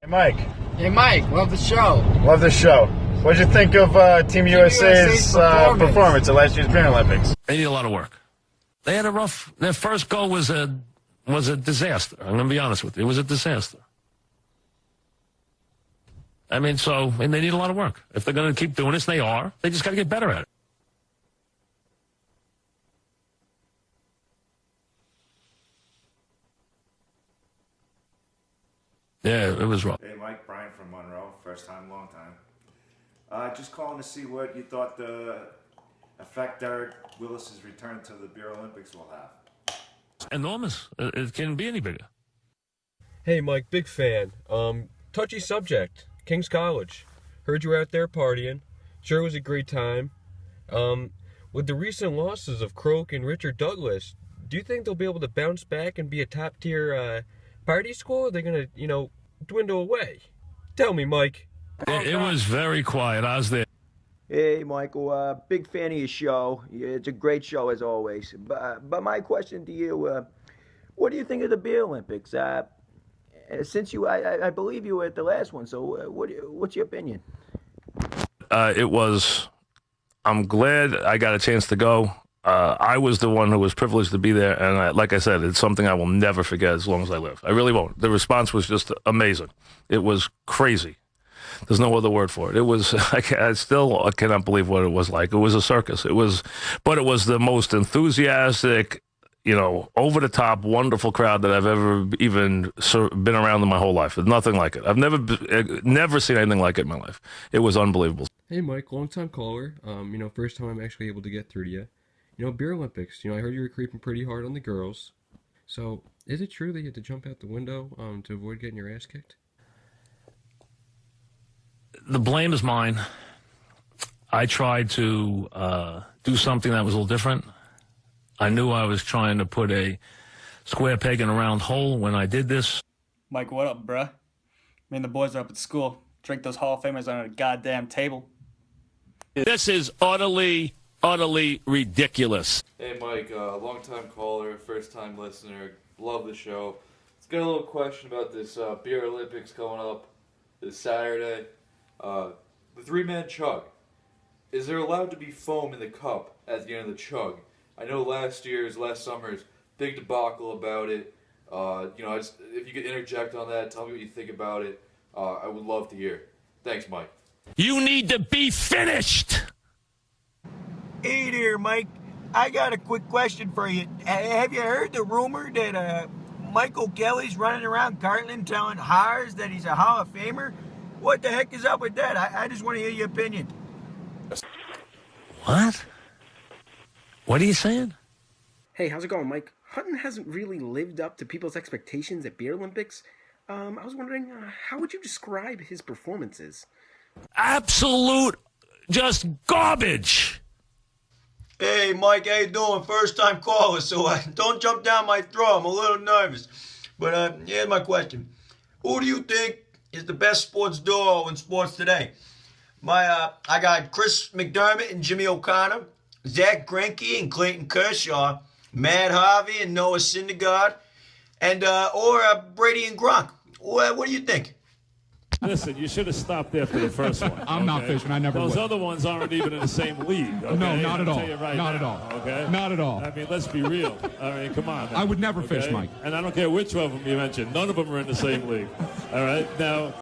Hey, Mike. Hey, Mike, love the show. Love the show. What did you think of Team USA's performance at last year's Beer Olympics? They need a lot of work. They had a rough. Their first goal was a disaster. I'm going to be honest with you. It was a disaster. I mean, and they need a lot of work. If they're going to keep doing this, they are. They just got to get better at it. Yeah, it was rough. Hey, Mike, Brian from Monroe. First time, long time. Just calling to see what you thought the effect Derek Willis's return to the Beer Olympics will have. Enormous. It can't be any bigger. Hey, Mike, big fan. Touchy subject. King's College. Heard you were out there partying. Sure was a great time. With the recent losses of Croak and Richard Douglas, do you think they'll be able to bounce back and be a top-tier party school? Or are they going to, dwindle away? Tell me, Mike. It was very quiet. I was there. Hey, Michael, big fan of your show. Yeah, it's a great show as always. But my question to you, what do you think of the Beer Olympics? Since I believe you were at the last one, so what's your opinion? I'm glad I got a chance to go. I was the one who was privileged to be there, and like I said, it's something I will never forget as long as I live. I really won't. The response was just amazing. It was crazy. There's no other word for it. It was, I still cannot believe what it was like. It was a circus. But it was the most enthusiastic, over-the-top, wonderful crowd that I've ever even been around in my whole life. There's nothing like it. I've never seen anything like it in my life. It was unbelievable. Hey, Mike, long-time caller. First time I'm actually able to get through to you. Beer Olympics. I heard you were creeping pretty hard on the girls. So, is it true that you had to jump out the window to avoid getting your ass kicked? The blame is mine. I tried to do something that was a little different. I knew I was trying to put a square peg in a round hole when I did this. Mike, what up, bruh? Me and the boys are up at school. Drink those Hall of Famers on a goddamn table. This is utterly ridiculous. Hey, Mike, long-time caller, first-time listener. Love the show. Let's get a little question about this Beer Olympics coming up this Saturday. The three-man chug. Is there allowed to be foam in the cup at the end of the chug? I know last summer's big debacle about it. If you could interject on that, tell me what you think about it. I would love to hear. Thanks, Mike. You need to be finished. Hey there, Mike. I got a quick question for you. Have you heard the rumor that Michael Kelly's running around Cartland telling Haas that he's a Hall of Famer? What the heck is up with that? I just want to hear your opinion. What? What are you saying? Hey, how's it going, Mike? Hutton hasn't really lived up to people's expectations at Beer Olympics. I was wondering, how would you describe his performances? Absolute, just garbage. Hey, Mike, how you doing? First time caller, so don't jump down my throat. I'm a little nervous. But here's my question. Who do you think is the best sports duo in sports today? I got Chris McDermott and Jimmy O'Connor, Zach Greinke and Clayton Kershaw, Matt Harvey and Noah Syndergaard, and or Brady and Gronk. What do you think? Listen, you should have stopped there for the first one. I'm not fishing. I never Those would. other ones aren't even in the same league. Okay? No, not at all. Right not now, at all. Okay? Not at all. I mean, let's be real. I mean, come on. Man. I would never fish, Mike. And I don't care which of them you mentioned. None of them are in the same league. All right? Now...